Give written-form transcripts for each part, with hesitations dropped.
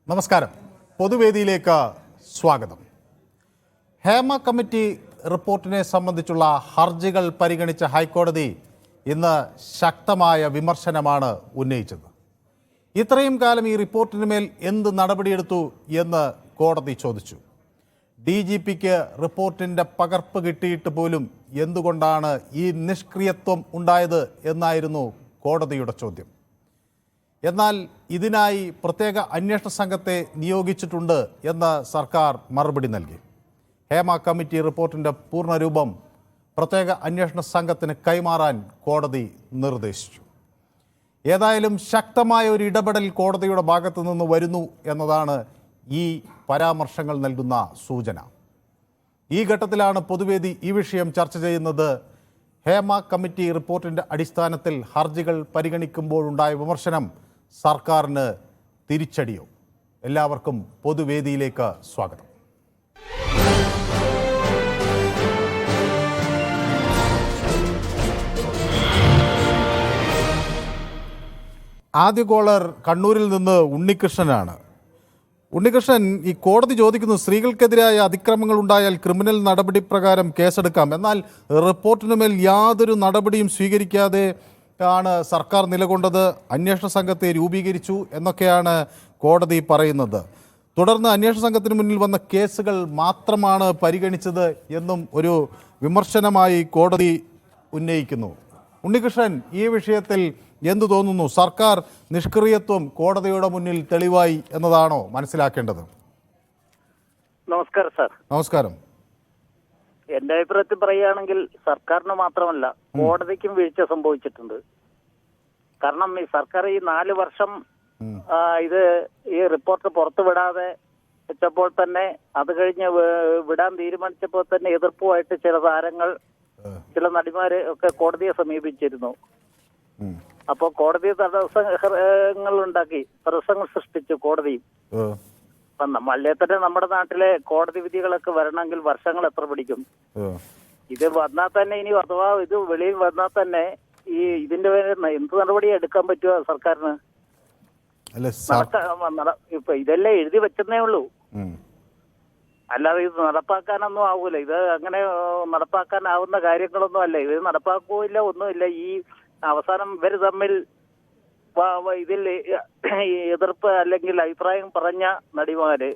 നമസ്കാരം. പൊതുവേദിയിലേക്ക് സ്വാഗതം. ഹേമ കമ്മിറ്റി റിപ്പോർട്ടിനെ സംബന്ധിച്ചുള്ള ഹർജികൾ പരിഗണിച്ച ഹൈക്കോടതി ഇന്ന് ശക്തമായ വിമർശനമാണ് ഉന്നയിച്ചത്. ഇത്രയും കാലം ഈ റിപ്പോർട്ടിന് മേൽ എന്ത് നടപടിയെടുത്തു എന്ന് കോടതി ചോദിച്ചു. DGPക്ക് റിപ്പോർട്ടിൻ്റെ പകർപ്പ് കിട്ടിയിട്ട് പോലും എന്തുകൊണ്ടാണ് ഈ നിഷ്ക്രിയത്വം ഉണ്ടായത് എന്നായിരുന്നു കോടതിയുടെ ചോദ്യം. എന്നാൽ ഇതിനായി പ്രത്യേക അന്വേഷണ സംഘത്തെ നിയോഗിച്ചിട്ടുണ്ട് എന്ന് സർക്കാർ മറുപടി നൽകി. ഹേമ കമ്മിറ്റി റിപ്പോർട്ടിൻ്റെ പൂർണ്ണരൂപം പ്രത്യേക അന്വേഷണ സംഘത്തിന് കൈമാറാൻ കോടതി നിർദ്ദേശിച്ചു. ഏതായാലും ശക്തമായ ഒരു ഇടപെടൽ കോടതിയുടെ ഭാഗത്തു നിന്ന് വരുന്നു എന്നതാണ് ഈ പരാമർശങ്ങൾ നൽകുന്ന സൂചന. ഈ ഘട്ടത്തിലാണ് പൊതുവേദി ഈ വിഷയം ചർച്ച ചെയ്യുന്നത്. ഹേമ കമ്മിറ്റി റിപ്പോർട്ടിൻ്റെ അടിസ്ഥാനത്തിൽ ഹർജികൾ പരിഗണിക്കുമ്പോഴുണ്ടായ വിമർശനം സർക്കാരിന് തിരിച്ചടിയോ? എല്ലാവർക്കും പൊതുവേദിയിലേക്ക് സ്വാഗതം. ആദ്യ കോളർ കണ്ണൂരിൽ നിന്ന് ഉണ്ണികൃഷ്ണനാണ്. ഉണ്ണികൃഷ്ണൻ, ഈ കോടതി ചോദിക്കുന്നു, സ്ത്രീകൾക്കെതിരായ അതിക്രമങ്ങൾ ഉണ്ടായാൽ ക്രിമിനൽ നടപടി പ്രകാരം കേസെടുക്കാം. എന്നാൽ റിപ്പോർട്ടിനുമേൽ യാതൊരു നടപടിയും സ്വീകരിക്കാതെ ആണ് സർക്കാർ നിലകൊണ്ടത്. അന്വേഷണ സംഘത്തെ രൂപീകരിച്ചു എന്നൊക്കെയാണ് കോടതി പറയുന്നത്. തുടർന്ന് അന്വേഷണ സംഘത്തിന് മുന്നിൽ വന്ന കേസുകൾ മാത്രമാണ് പരിഗണിച്ചത് എന്നും ഒരു വിമർശനമായി കോടതി ഉന്നയിക്കുന്നു. ഉണ്ണികൃഷ്ണൻ, ഈ വിഷയത്തിൽ എന്തു തോന്നുന്നു? സർക്കാർ നിഷ്ക്രിയത്വം കോടതിയുടെ മുന്നിൽ തെളിവായി എന്നതാണോ മനസ്സിലാക്കേണ്ടത്? നമസ്കാരം സാർ. നമസ്കാരം. എന്റെ അഭിപ്രായത്തിൽ പറയുകയാണെങ്കിൽ സർക്കാരിന് മാത്രമല്ല കോടതിക്കും വീഴ്ച സംഭവിച്ചിട്ടുണ്ട്. കാരണം ഈ സർക്കാർ ഈ 4 വർഷം ഈ റിപ്പോർട്ട് പുറത്തു വിടാതെ വെച്ചപ്പോൾ തന്നെ, അത് കഴിഞ്ഞ് വിടാൻ തീരുമാനിച്ചപ്പോൾ തന്നെ എതിർപ്പുമായിട്ട് ചില താരങ്ങൾ, ചില നടിമാര് ഒക്കെ കോടതിയെ സമീപിച്ചിരുന്നു. അപ്പോൾ കോടതി തടസ്സങ്ങൾ സൃഷ്ടിച്ചു കോടതിയും. അല്ലേ തന്നെ നമ്മുടെ നാട്ടിലെ കോടതി വിധികളൊക്കെ വരണമെങ്കിൽ വർഷങ്ങൾ എത്ര പിടിക്കും? ഇത് വന്നാൽ തന്നെ, ഇനി അഥവാ ഇത് വെളിയിൽ വന്നാൽ തന്നെ ഈ ഇതിന്റെ എന്ത് നടപടി എടുക്കാൻ പറ്റുമോ സർക്കാരിന്? ഇപ്പൊ ഇതെല്ലാം എഴുതി വെച്ചെന്നേ ഉള്ളൂ, അല്ലാതെ ഇത് നടപ്പാക്കാനൊന്നും ആവൂല. ഇത് അങ്ങനെ നടപ്പാക്കാനാവുന്ന കാര്യങ്ങളൊന്നും അല്ല. ഇത് നടപ്പാക്കുകയില്ല, ഒന്നുമില്ല. ഈ അവസാനം ഇവർ തമ്മിൽ ഇതിൽ എതിർപ്പ് അല്ലെങ്കിൽ അഭിപ്രായം പറഞ്ഞ നടിമാര്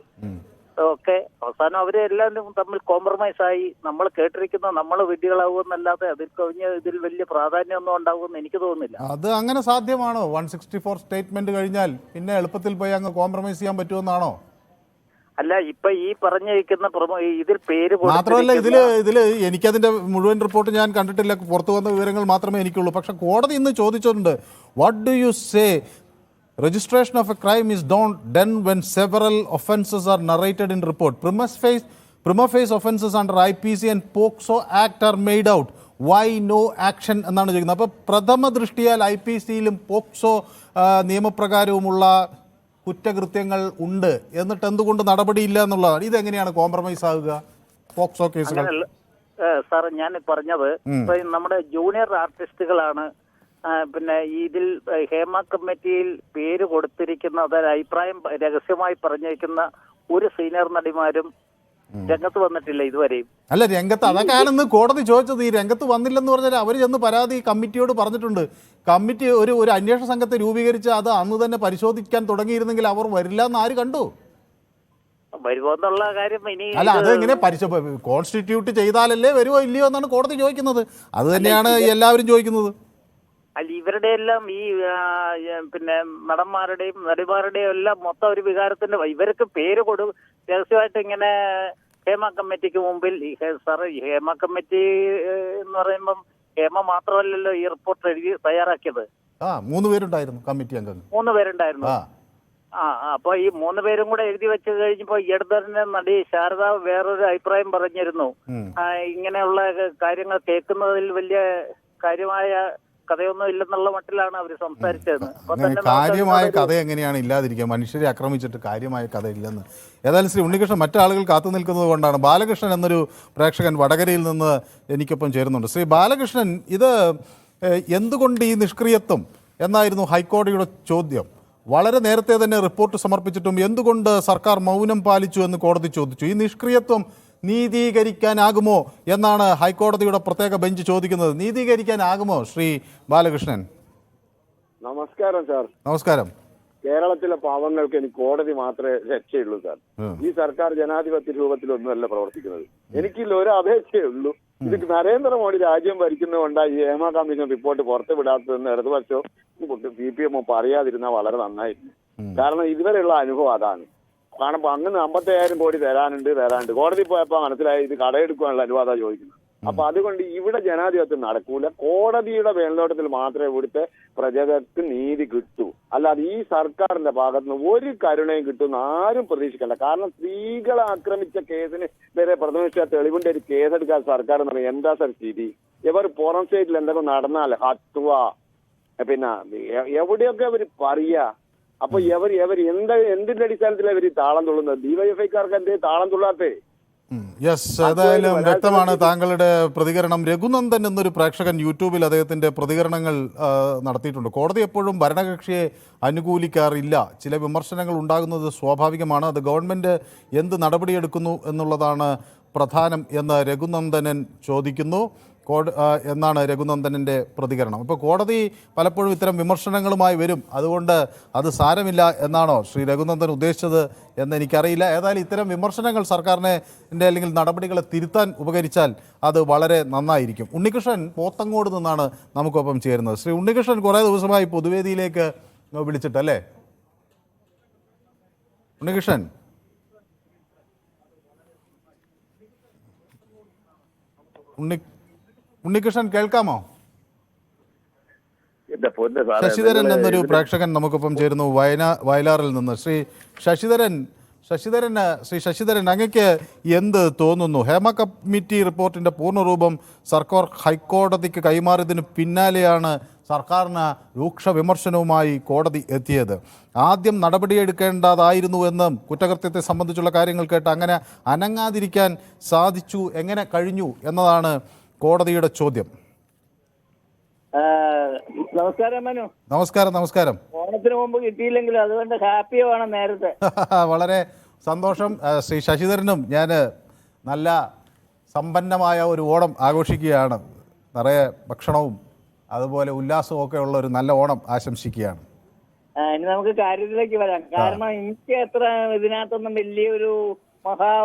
ഒക്കെ അവസാനം അവരെല്ലാവരും തമ്മിൽ കോംപ്രമൈസ് ആയി നമ്മൾ കേട്ടിരിക്കുന്ന നമ്മൾ വിഡ്ഢികളാവുമെന്നല്ലാതെ അതിൽ കവിഞ്ഞ് ഇതിൽ വലിയ പ്രാധാന്യമൊന്നും ഉണ്ടാവുമെന്ന് എനിക്ക് തോന്നുന്നില്ല. അത് അങ്ങനെ സാധ്യമാണോ? 164 സ്റ്റേറ്റ്മെന്റ് കഴിഞ്ഞാൽ പിന്നെ എളുപ്പത്തിൽ പോയി അങ്ങ് കോംപ്രമൈസ് ചെയ്യാൻ പറ്റുമെന്നാണോ? അല്ല, ഇപ്പൊ ഈ പറഞ്ഞിരിക്കുന്ന ഇതിൽ പേര് മാത്രമല്ല, ഇതില് എനിക്കതിന്റെ മുഴുവൻ റിപ്പോർട്ട് ഞാൻ കണ്ടിട്ടില്ല. പുറത്തു വന്ന വിവരങ്ങൾ മാത്രമേ എനിക്കുള്ളൂ. പക്ഷെ കോടതി ഇന്ന് ചോദിച്ചിട്ടുണ്ട്, what do you say registration of a crime is done when several offences are narrated in report. Prima facie offences under IPC and POCSO Act are made out. Why no action എന്നാണ് ചോദിക്കുന്നത്. അപ്പോൾ പ്രഥമ ദൃഷ്ടിയാൽ IPCയിലും POCSO നിയമപ്രകാരവുമുള്ള കുറ്റകൃത്യങ്ങൾ ഉണ്ട്, എന്നിട്ട് എന്തുകൊണ്ട് നടപടിയില്ല എന്നുള്ളതാണ്. ഇതെങ്ങനെയാണ് കോംപ്രമൈസ് ആവുക പോക്സോ കേസുകൾ? സാർ, ഞാൻ പറഞ്ഞത് നമ്മുടെ ജൂനിയർ ആർട്ടിസ്റ്റുകളാണ് പിന്നെ ഇതിൽ ഹേമ കമ്മിറ്റിയിൽ പേര് കൊടുത്തിരിക്കുന്ന, അതായത് അഭിപ്രായം രഹസ്യമായി പറഞ്ഞിരിക്കുന്ന ഒരു സീനിയർ നടിമാരും രംഗത്ത് വന്നിട്ടില്ല ഇതുവരെയും. അല്ല, രംഗത്ത് അതൊക്കെയാണെന്ന് കോടതി ചോദിച്ചത്. ഈ രംഗത്ത് വന്നില്ലെന്ന് പറഞ്ഞാൽ അവർ ചെന്ന് പരാതി കമ്മിറ്റിയോട് പറഞ്ഞിട്ടുണ്ട്. കമ്മിറ്റി ഒരു അന്വേഷണ സംഘത്തെ രൂപീകരിച്ച് അത് അന്ന് തന്നെ പരിശോധിക്കാൻ തുടങ്ങിയിരുന്നെങ്കിൽ അവർ വരില്ല എന്ന് ആര് കണ്ടു? വരുമോന്നുള്ള കാര്യം ഇനി അല്ല, അതെങ്ങനെ കോൺസ്റ്റിറ്റ്യൂട്ട് ചെയ്താലല്ലേ വരുമോ ഇല്ലയോ എന്നാണ് കോടതി ചോദിക്കുന്നത്. അത് തന്നെയാണ് എല്ലാവരും ചോദിക്കുന്നത്. അല്ല, ഇവരുടെ എല്ലാം ഈ പിന്നെ നടന്മാരുടെയും നടിമാരുടെയും എല്ലാം മൊത്തം ഒരു വികാരത്തിന്റെ ഇവർക്ക് പേര് രഹസ്യമായിട്ട് ഇങ്ങനെ ഹേമ കമ്മിറ്റിക്ക് മുമ്പിൽ സാർ, ഹേമ കമ്മിറ്റി എന്ന് പറയുമ്പം ഹേമ മാത്രമല്ലല്ലോ ഈ റിപ്പോർട്ട് എഴുതി തയ്യാറാക്കിയത്. 3 പേരുണ്ടായിരുന്നു കമ്മിറ്റി അംഗങ്ങൾ. 3 പേരുണ്ടായിരുന്നു. അപ്പൊ ഈ 3 പേരും കൂടെ എഴുതി വെച്ച് കഴിഞ്ഞപ്പോ ഇടതന്നെ നടി ശാരദ വേറൊരു അഭിപ്രായം പറഞ്ഞിരുന്നു. ഇങ്ങനെയുള്ള കാര്യങ്ങൾ കേൾക്കുന്നതിൽ വലിയ കാര്യമായ കഥയൊന്നും ഇല്ലെന്നുള്ള മട്ടിലാണ് അവർ സംസാരിച്ചത്. കാര്യമായ കഥ എങ്ങനെയാണ് ഇല്ലാതിരിക്കുക? മനുഷ്യരെ ആക്രമിച്ചിട്ട് കാര്യമായ കഥ ഇല്ലെന്ന്. ഏതായാലും ശ്രീ ഉണ്ണികൃഷ്ണൻ, മറ്റാളുകൾ കാത്തു നിൽക്കുന്നത് കൊണ്ടാണ്. ബാലകൃഷ്ണൻ എന്നൊരു പ്രേക്ഷകൻ വടകരയിൽ നിന്ന് എനിക്കൊപ്പം ചേരുന്നുണ്ട്. ശ്രീ ബാലകൃഷ്ണൻ, ഇത് എന്തുകൊണ്ട് ഈ നിഷ്ക്രിയത്വം എന്നായിരുന്നു ഹൈക്കോടതിയുടെ ചോദ്യം. വളരെ നേരത്തെ തന്നെ റിപ്പോർട്ട് സമർപ്പിച്ചിട്ടും എന്തുകൊണ്ട് സർക്കാർ മൗനം പാലിച്ചു എന്ന് കോടതി ചോദിച്ചു. ഈ നിഷ്ക്രിയത്വം നീതീകരിക്കാനാകുമോ എന്നാണ് ഹൈക്കോടതിയുടെ പ്രത്യേക ബെഞ്ച് ചോദിക്കുന്നത്. നീതീകരിക്കാനാകുമോ ശ്രീ ബാലകൃഷ്ണൻ? നമസ്കാരം സാർ. നമസ്കാരം. കേരളത്തിലെ പാവങ്ങൾക്ക് എനിക്ക് കോടതി മാത്രമേ രക്ഷയുള്ളൂ സാർ. ഈ സർക്കാർ ജനാധിപത്യ രൂപത്തിലൊന്നുമല്ല പ്രവർത്തിക്കുന്നത്. എനിക്കില്ല ഒരു അപേക്ഷയേ ഉള്ളൂ. ഇത് നരേന്ദ്രമോദി രാജ്യം ഭരിക്കുന്നതുകൊണ്ടാണ് ഈ ഹേമ കമ്മീഷൻ റിപ്പോർട്ട് പുറത്തു വിടാത്തതെന്ന് ഇടതുപക്ഷവും CPM പറയാതിരുന്നാൽ വളരെ നന്നായിരുന്നു. കാരണം ഇതുവരെയുള്ള അനുഭവം അതാണ്. കാരണം അങ്ങനെ 55,000 കോടി തരാനുണ്ട്. കോടതി പോയപ്പോ മനസ്സിലായി ഇത് കടയെടുക്കാനുള്ള അനുവാദം ചോദിക്കുന്നത്. അപ്പൊ അതുകൊണ്ട് ഇവിടെ ജനാധിപത്യം നടക്കൂല. കോടതിയുടെ മേൽനോട്ടത്തിൽ മാത്രമേ ഇവിടുത്തെ പ്രജകൾക്ക് നീതി കിട്ടൂ. അല്ലാതെ ഈ സർക്കാരിന്റെ ഭാഗത്ത് നിന്ന് ഒരു കരുണയും കിട്ടുമെന്ന് ആരും പ്രതീക്ഷിക്കണ്ട. കാരണം സ്ത്രീകളെ ആക്രമിച്ച കേസിന് വരെ പ്രഥമ തെളിവിന്റെ ഒരു കേസെടുക്കാൻ സർക്കാർ എന്ന് പറയുന്നത് എന്താ സർ സ്ഥിതി? ഇവർ പുറം സ്റ്റേറ്റിൽ എന്തെങ്കിലും നടന്നാൽ ഹത്വ പിന്നെ എവിടെയൊക്കെ അവർ പറയാ. അപ്പൊ എന്തിന്റെ അടിസ്ഥാനത്തിലാണ് ഇവർ താളം തുള്ളുന്നത്? DYFIക്കാർക്ക് എന്തേ താളം തുള്ളാത്തേ? യെസ്, ഏതായാലും വ്യക്തമാണ് താങ്കളുടെ പ്രതികരണം. രഘുനന്ദൻ എന്നൊരു പ്രേക്ഷകൻ യൂട്യൂബിൽ അദ്ദേഹത്തിന്റെ പ്രതികരണങ്ങൾ നടത്തിയിട്ടുണ്ട്. കോടതി എപ്പോഴും ഭരണകക്ഷിയെ അനുകൂലിക്കാറില്ല. ചില വിമർശനങ്ങൾ ഉണ്ടാകുന്നത് സ്വാഭാവികമാണ്. അത് ഗവൺമെന്റ് എന്ത് നടപടിയെടുക്കുന്നു എന്നുള്ളതാണ് പ്രധാനം എന്ന് രഘുനന്ദനൻ ചോദിക്കുന്നു എന്നാണ് രഘുനന്ദനൻ്റെ പ്രതികരണം. അപ്പോൾ കോടതി പലപ്പോഴും ഇത്തരം വിമർശനങ്ങളുമായി വരും, അതുകൊണ്ട് അത് സാരമില്ല എന്നാണോ ശ്രീ രഘുനന്ദൻ ഉദ്ദേശിച്ചത് എന്ന് എനിക്കറിയില്ല. ഏതായാലും ഇത്തരം വിമർശനങ്ങൾ സർക്കാരിനെ അല്ലെങ്കിൽ നടപടികളെ തിരുത്താൻ ഉപകരിച്ചാൽ അത് വളരെ നന്നായിരിക്കും. ഉണ്ണികൃഷ്ണൻ പോത്തങ്കോട് നിന്നാണ് നമുക്കൊപ്പം ചേരുന്നത്. ശ്രീ ഉണ്ണികൃഷ്ണൻ കുറേ ദിവസമായി പൊതുവേദിയിലേക്ക് വിളിച്ചിട്ടല്ലേ? ഉണ്ണികൃഷ്ണൻ ഉണ്ണികൃഷ്ണൻ കേൾക്കാമോ? ശശിധരൻ എന്നൊരു പ്രേക്ഷകൻ നമുക്കൊപ്പം ചേരുന്നു വയലാറിൽ നിന്ന്. ശ്രീ ശശിധരൻ അങ്ങക്ക് എന്ത് തോന്നുന്നു? ഹേമ കമ്മിറ്റി റിപ്പോർട്ടിന്റെ പൂർണ്ണരൂപം സർക്കാർ ഹൈക്കോടതിക്ക് കൈമാറിയതിന് പിന്നാലെയാണ് സർക്കാരിന് രൂക്ഷ വിമർശനവുമായി കോടതി എത്തിയത്. ആദ്യം നടപടിയെടുക്കേണ്ടതായിരുന്നു എന്നും കുറ്റകൃത്യത്തെ സംബന്ധിച്ചുള്ള കാര്യങ്ങൾ കേട്ട് അങ്ങനെ അനങ്ങാതിരിക്കാൻ സാധിച്ചു, എങ്ങനെ കഴിഞ്ഞു എന്നതാണ് കോടതിയുടെ ചോദ്യം. നമസ്കാരം മനു. നമസ്കാരം. ഓണത്തിന് മുമ്പ് കിട്ടിയില്ലെങ്കിൽ അതുകൊണ്ട് ഹാപ്പി വേണം നേരത്തെ. വളരെ സന്തോഷം. ശ്രീ ശശിധരനും ഞാൻ നല്ല സമ്പന്നമായ ഒരു ഓണം ആഘോഷിക്കുകയാണ്. നിറയെ ഭക്ഷണവും അതുപോലെ ഉല്ലാസവും ഒക്കെ ഉള്ള ഒരു നല്ല ഓണം ആശംസിക്കുകയാണ്. ഇനി നമുക്ക് കാര്യത്തിലേക്ക് വരാം. കാരണം എനിക്ക് എത്ര ഇതിനകത്തൊന്നും വലിയൊരു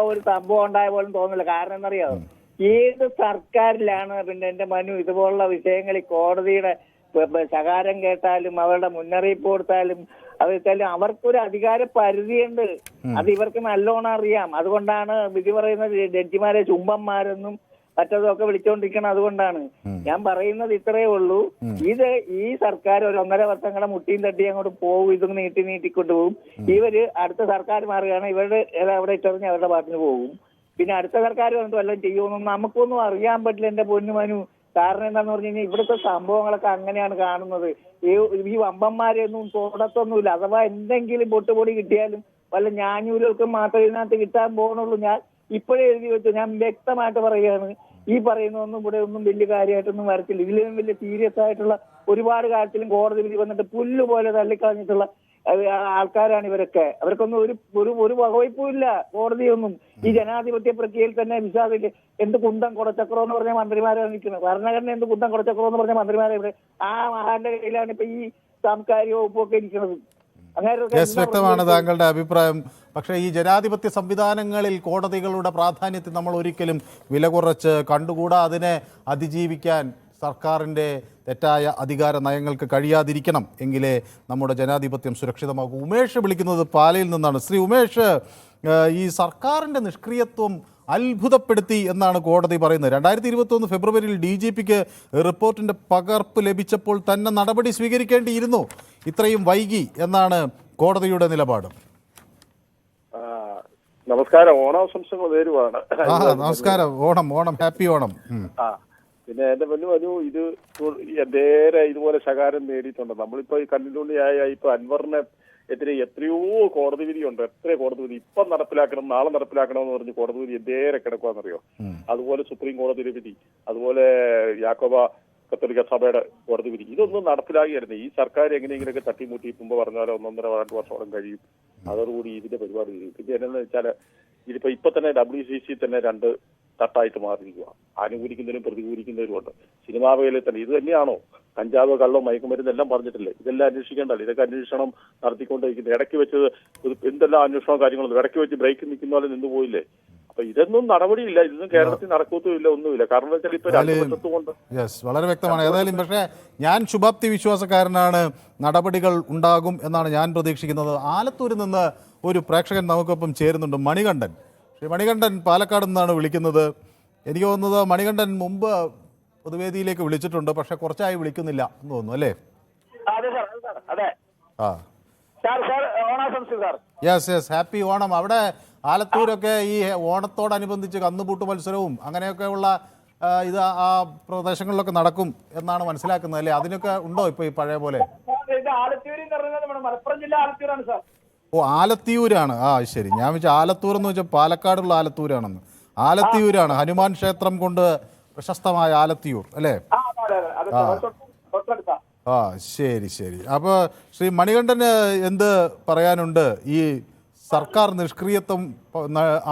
ഒരു സംഭവം ഉണ്ടായ പോലും തോന്നില്ല. കാരണം എന്നറിയാമോ, ഏത് സർക്കാരിലാണ് പിന്നെ എന്റെ മനു ഇതുപോലുള്ള വിഷയങ്ങളിൽ കോടതിയുടെ ശകാരം കേട്ടാലും അവരുടെ മുന്നറിയിപ്പ് കൊടുത്താലും അവർക്കൊരു അധികാര പരിധിയുണ്ട്. അത് ഇവർക്ക് നല്ലോണം അറിയാം. അതുകൊണ്ടാണ് വിധി പറയുന്നത് ജഡ്ജിമാരെ ചുംബന്മാരെന്നും മറ്റതൊക്കെ വിളിച്ചോണ്ടിരിക്കണം. അതുകൊണ്ടാണ് ഞാൻ പറയുന്നത് ഇത്രയേ ഉള്ളൂ. ഈ സർക്കാർ ഒരു 1.5 വർഷങ്ങളെ മുട്ടിയും തട്ടി അങ്ങോട്ട് പോകും. ഇത് നീട്ടിക്കൊണ്ടുപോകും. ഇവര് അടുത്ത സർക്കാർ മാറുകയാണ്, ഇവരുടെ അവിടെ ഇട്ടെറിഞ്ഞ് അവരുടെ പാട്ടിന് പോകും. പിന്നെ അടുത്ത സർക്കാർ വന്നിട്ട് വല്ലതും ചെയ്യുമെന്നും നമുക്കൊന്നും അറിയാൻ പറ്റില്ല എന്റെ പൊന്നുമനു. കാരണം എന്താന്ന് പറഞ്ഞു കഴിഞ്ഞാൽ ഇവിടുത്തെ സംഭവങ്ങളൊക്കെ അങ്ങനെയാണ് കാണുന്നത്. ഈ വമ്പന്മാരെയൊന്നും തോടത്തൊന്നുമില്ല. അഥവാ എന്തെങ്കിലും പൊട്ടുപൊടി കിട്ടിയാലും വല്ല ഞാഞ്ഞൂലുകൾക്കും മാത്രമേ ഇതിനകത്ത് കിട്ടാൻ പോകുന്നുള്ളൂ. ഞാൻ ഇപ്പോഴേ എഴുതി വെച്ചു. ഞാൻ വ്യക്തമായിട്ട് പറയുകയാണ്, ഈ പറയുന്നതൊന്നും ഇവിടെ ഒന്നും വലിയ കാര്യമായിട്ടൊന്നും വരത്തില്ല. ഇതിലും വലിയ സീരിയസ് ആയിട്ടുള്ള ഒരുപാട് കാര്യത്തിലും കോടതി വിധി വന്നിട്ട് പുല്ലുപോലെ തള്ളിക്കളഞ്ഞിട്ടുള്ള ആൾക്കാരാണ് ഇവരൊക്കെ. അവർക്കൊന്നും ഒരു വകവയ്പും ഇല്ല കോടതിയൊന്നും. ഈ ജനാധിപത്യ പ്രക്രിയയിൽ തന്നെ വിശ്വാസമില്ല. എന്ത് കുന്തം കുടച്ചക്രം എന്ന് പറഞ്ഞ മന്ത്രിമാരാണ് നിൽക്കുന്നത്. ഭരണഘടന എന്ത് കുന്തം കുടച്ചക്രം എന്ന് പറഞ്ഞ മന്ത്രിമാരെ ഇവിടെ ആ മഹാന്റെ കയ്യിലാണ് ഇപ്പൊ ഈ സാംസ്കാരിക വകുപ്പൊക്കെ ഇരിക്കുന്നത്. വ്യക്തമാണ് താങ്കളുടെ അഭിപ്രായം. പക്ഷേ ഈ ജനാധിപത്യ സംവിധാനങ്ങളിൽ കോടതികളുടെ പ്രാധാന്യത്തെ നമ്മൾ ഒരിക്കലും വില കുറച്ച് കണ്ടുകൂടാ. അതിനെ അതിജീവിക്കാൻ സർക്കാരിൻ്റെ തെറ്റായ അധികാര നയങ്ങൾക്ക് കഴിയാതിരിക്കണം, എങ്കിലേ നമ്മുടെ ജനാധിപത്യം സുരക്ഷിതമാകും. ഉമേഷ് വിളിക്കുന്നത് പാലയിൽ നിന്നാണ്. ശ്രീ ഉമേഷ്, ഈ സർക്കാരിൻ്റെ നിഷ്ക്രിയത്വം അത്ഭുതപ്പെടുത്തി എന്നാണ് കോടതി പറയുന്നത്. 2021 ഫെബ്രുവരിയിൽ DGPക്ക് റിപ്പോർട്ടിൻ്റെ പകർപ്പ് ലഭിച്ചപ്പോൾ തന്നെ നടപടി സ്വീകരിക്കേണ്ടിയിരുന്നു. ഇത്രയും വൈകി എന്നാണ് കോടതിയുടെ നിലപാട്. നമസ്കാരം. ഓണാശംസകൾ നേരുവാണ്. നമസ്കാരം. ഓണം ഹാപ്പി ഓണം. പിന്നെ എന്റെ മനു ഇത് നേരെ ഇതുപോലെ ശകാരം നേടിയിട്ടുണ്ട്. നമ്മളിപ്പോ ഈ കല്ലിലുള്ളിയായ ഇപ്പൊ അൻവറിനെ എതിരെ എത്രയോ കോടതി വിധിയുണ്ട്. എത്ര കോടതി വിധി ഇപ്പം നടപ്പിലാക്കണം, നാളെ നടപ്പിലാക്കണം എന്ന് പറഞ്ഞ് കോടതി വിധി എന്തേരെ കിടക്കുവാന്നറിയോ? അതുപോലെ സുപ്രീം കോടതിയുടെ വിധി, അതുപോലെ യാക്കോബ കത്തോലിക്ക സഭയുടെ കോടതി വിധി ഇതൊന്നും നടപ്പിലാകിയായിരുന്നു. ഈ സർക്കാർ എങ്ങനെയെങ്കിലൊക്കെ തട്ടിമുട്ടി മുമ്പ് പറഞ്ഞാൽ 1.5-2 വർഷത്തോളം കഴിയും. അതോടുകൂടി ഇതിന്റെ പരിപാടി കഴിയും. പിന്നെ എന്താണെന്ന് വെച്ചാൽ ഇപ്പൊ തന്നെ WCC തന്നെ 2 തട്ടായിട്ട് മാറിയിരിക്കുക. അനുകൂലിക്കുന്നവരും പ്രതികൂലിക്കുന്നവരും ഉണ്ട്. സിനിമാ മേഖലയിൽ തന്നെ ഇത് തന്നെയാണോ കഞ്ചാവ്, കള്ളം, മയക്കുമരുന്നെല്ലാം പറഞ്ഞിട്ടില്ലേ? ഇതെല്ലാം അന്വേഷിക്കേണ്ടല്ലോ. ഇതൊക്കെ അന്വേഷണം നടത്തിക്കൊണ്ടിരിക്കുന്നത്. ഇടയ്ക്ക് വെച്ച് എന്തെല്ലാം അന്വേഷണവും കാര്യങ്ങളും ഇടയ്ക്ക് വെച്ച് ബ്രേക്ക് നിൽക്കുന്ന പോലെ നിന്ന് പോയില്ലേ? അപ്പൊ ഇതൊന്നും നടപടിയില്ല. ഇതൊന്നും കേരളത്തിൽ നടക്കത്തുമില്ല, ഒന്നുമില്ല. കാരണം വെച്ചാൽ ഇപ്പൊ 2 വർഷത്തുകൊണ്ട് വളരെ വ്യക്തമാണ്. ഏതായാലും പക്ഷേ ഞാൻ ശുഭാപ്തി വിശ്വാസക്കാരനാണ്. നടപടികൾ ഉണ്ടാകും എന്നാണ് ഞാൻ പ്രതീക്ഷിക്കുന്നത്. ആലത്തൂരിൽ നിന്ന് ഒരു പ്രേക്ഷകൻ നമുക്കൊപ്പം ചേരുന്നുണ്ട്, മണികണ്ഠൻ. ശ്രീ മണികണ്ഠൻ പാലക്കാട് നിന്നാണ് വിളിക്കുന്നത്. എനിക്ക് തോന്നുന്നത് മണികണ്ഠൻ മുമ്പ് പൊതുവേദിയിലേക്ക് വിളിച്ചിട്ടുണ്ട്, പക്ഷെ കുറച്ചായി വിളിക്കുന്നില്ല എന്ന് തോന്നുന്നു അല്ലേ? ആ യെസ് ഹാപ്പി ഓണം. അവിടെ ആലത്തൂരൊക്കെ ഈ ഓണത്തോടനുബന്ധിച്ച് കന്നുപൂട്ട് മത്സരവും അങ്ങനെയൊക്കെയുള്ള ഇത് ആ പ്രദേശങ്ങളിലൊക്കെ നടക്കും എന്നാണ് മനസ്സിലാക്കുന്നത് അല്ലേ? അതിനൊക്കെ ഉണ്ടോ ഇപ്പൊ ഈ പഴയ പോലെ? മലപ്പുറം ജില്ല ആലത്തൂരാണ് സാർ. ഓ ആലത്തിയൂരാണ്. ആ ശരി, ഞാൻ വെച്ചാൽ ആലത്തൂർ എന്ന് വെച്ചാൽ പാലക്കാടുള്ള ആലത്തൂരാണെന്ന്. ആലത്തിയൂരാണ്, ഹനുമാൻ ക്ഷേത്രം കൊണ്ട് പ്രശസ്തമായ ആലത്തിയൂർ അല്ലേ? ആ ശരി ശരി. അപ്പോൾ ശ്രീ മണികണ്ഠന് എന്ത് പറയാനുണ്ട്? ഈ സർക്കാർ നിഷ്ക്രിയത്വം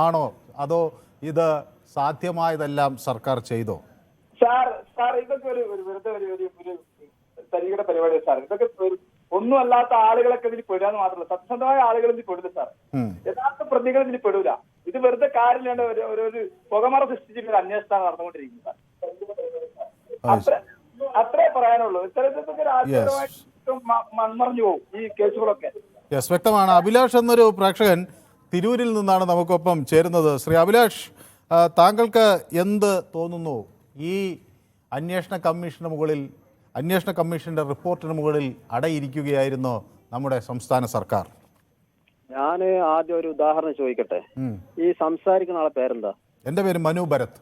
ആണോ അതോ ഇത് സാധ്യമായതെല്ലാം സർക്കാർ ചെയ്തോ? സാർ ഇതൊക്കെ ഒരു വെറുതെ ഒരു തരികയുടെ പരിപാടിയാണ് സാർ. ഇതൊക്കെ ഒന്നും അല്ലാത്ത ആളുകളൊക്കെ ഇതിൽ പെടുകയെന്ന് മാത്രമല്ല, സത്യസന്ധമായ ആളുകൾ ഇതിൽ പെടില്ല സാർ. യഥാർത്ഥ പ്രതികൾ ഇതിൽ പെടൂല. ഇത് വെറുതെ കാര്യമില്ലാണ്ട് ഒരു പുകമറ സൃഷ്ടിച്ചിട്ട് അന്വേഷണം നടന്നുകൊണ്ടിരിക്കുന്നു സാർ. അത്രേ പറയാനുള്ളൂ. ഇത്തരത്തിലൊക്കെ രാഷ്ട്രീയമായിട്ട് മൺമറഞ്ഞു പോകും ഈ കേസുകളൊക്കെ. യെസ്, വ്യക്തമാണ്. അഭിലാഷ് എന്നൊരു പ്രേക്ഷകൻ തിരൂരിൽ നിന്നാണ് നമുക്കൊപ്പം ചേരുന്നത്. ശ്രീ അഭിലാഷ്, താങ്കൾക്ക് എന്ത് തോന്നുന്നു? ഈ അന്വേഷണ കമ്മീഷന്റെ റിപ്പോർട്ടിന് മുകളിൽ അടയിരിക്കുകയായിരുന്നോ നമ്മുടെ സംസ്ഥാന സർക്കാർ? ഞാൻ ആദ്യം ഒരു ഉദാഹരണം ചോദിക്കട്ടെ. ഈ സംസാരിക്കുന്ന ആളെ പേരെന്താ? എന്റെ പേര് മനു ഭരത്.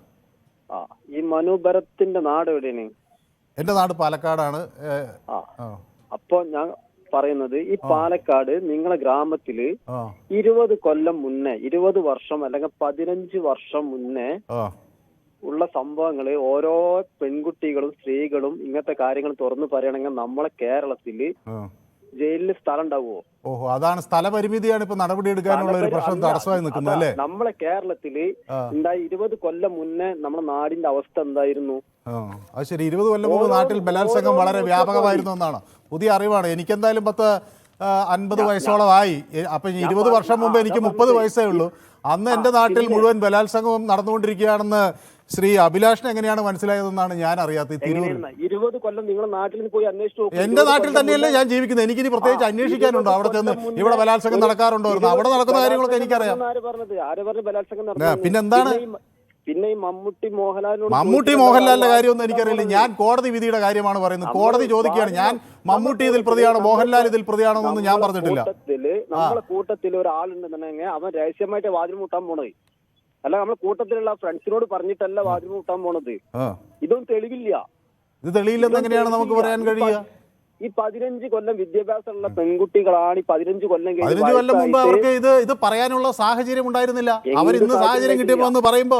ഈ മനു ഭരത്തിന്റെ നാട് എവിടെയാണ്? എന്റെ നാട് പാലക്കാടാണ്. അപ്പൊ ഞാൻ പറയുന്നത് ഈ പാലക്കാട് നിങ്ങളെ ഗ്രാമത്തില് 20 കൊല്ലം മുന്നേ, 20 വർഷം അല്ലെങ്കിൽ 15 വർഷം മുന്നേ ഉള്ള സംഭവങ്ങള് ഓരോ പെൺകുട്ടികളും സ്ത്രീകളും ഇങ്ങനത്തെ കാര്യങ്ങൾ തുറന്നു പറയണമെങ്കിൽ നമ്മളെ കേരളത്തില് ജയിലിൽ സ്ഥലം ഉണ്ടാവുമോ? ഓഹോ, അതാണ് സ്ഥലപരിമിതിയാണ് ഇപ്പൊ നടപടി എടുക്കാനുള്ള ഒരു പ്രശ്നം തടസ്സമായി നിൽക്കുന്നത് അല്ലേ? നമ്മളെ കേരളത്തില് ഉണ്ടായി 20 കൊല്ലം മുന്നേ നമ്മുടെ നാടിന്റെ അവസ്ഥ എന്തായിരുന്നു? അത് ശരി. 20 കൊല്ലം മുമ്പ് നാട്ടിൽ ബലാത്സംഗം വളരെ വ്യാപകമായിരുന്നു എന്നാണ് പുതിയ അറിവാണ്. എനിക്കെന്തായാലും 50 വയസ്സോളം ആയി. അപ്പൊ 20 വർഷം മുമ്പ് എനിക്ക് 30 വയസ്സേ ഉള്ളൂ. അന്ന് എന്റെ നാട്ടിൽ മുഴുവൻ ബലാത്സംഗവും നടന്നുകൊണ്ടിരിക്കുകയാണെന്ന് ശ്രീ അഭിലാഷിന് എങ്ങനെയാണ് മനസ്സിലായതെന്നാണ് ഞാൻ അറിയാത്തത്. 20 കൊല്ലം നിങ്ങളുടെ നാട്ടിൽ പോയി അന്വേഷിച്ചു. എന്റെ നാട്ടിൽ തന്നെയല്ലേ ഞാൻ ജീവിക്കുന്നത്. എനിക്കിനി പ്രത്യേകിച്ച് അന്വേഷിക്കാനുണ്ടോ? അവിടെ ചെന്ന് ഇവിടെ ബലാത്സംഗം നടക്കാറുണ്ടോ? അവിടെ നടക്കുന്ന കാര്യങ്ങളൊക്കെ എനിക്കറിയാം. പിന്നെന്താണ്? പിന്നെ ഈ മമ്മൂട്ടി മോഹൻലാലിന്റെ കാര്യമൊന്നും എനിക്കറിയില്ല. ഞാൻ കോടതി വിധിയുടെ കാര്യമാണ് പറയുന്നത്. കോടതി ചോദിക്കുകയാണ്, ഞാൻ മമ്മൂട്ടി ഇതിൽ പ്രതിയാണോ മോഹൻലാൽ ഇതിൽ പ്രതിയാണോ എന്നൊന്നും ഞാൻ പറഞ്ഞിട്ടില്ല. നമ്മളെ കൂട്ടത്തിൽ ഒരാളുണ്ടെന്നുണ്ടെങ്കിൽ അവൻ രഹസ്യമായിട്ട് വാതിൽ മുട്ടാൻ പോണത്. അല്ല, നമ്മളെ കൂട്ടത്തിലുള്ള ഫ്രണ്ട്സിനോട് പറഞ്ഞിട്ടല്ല വാതിൽ മുട്ടാൻ പോണത്. ഇതൊന്നും തെളിവില്ല. ഇത് തെളിയില്ലെന്ന് എങ്ങനെയാണ് നമുക്ക് പറയാൻ കഴിയുക? ഈ 15 കൊല്ലം വിദ്യാഭ്യാസമുള്ള പെൺകുട്ടികളാണ്. 15 കൊല്ലം മുമ്പ് അവർക്ക് ഇത് പറയാനുള്ള സാഹചര്യം ഉണ്ടായിരുന്നില്ല. അവർ ഇന്ന് സാഹചര്യം കിട്ടിയപ്പോ എന്ന് പറയുമ്പോ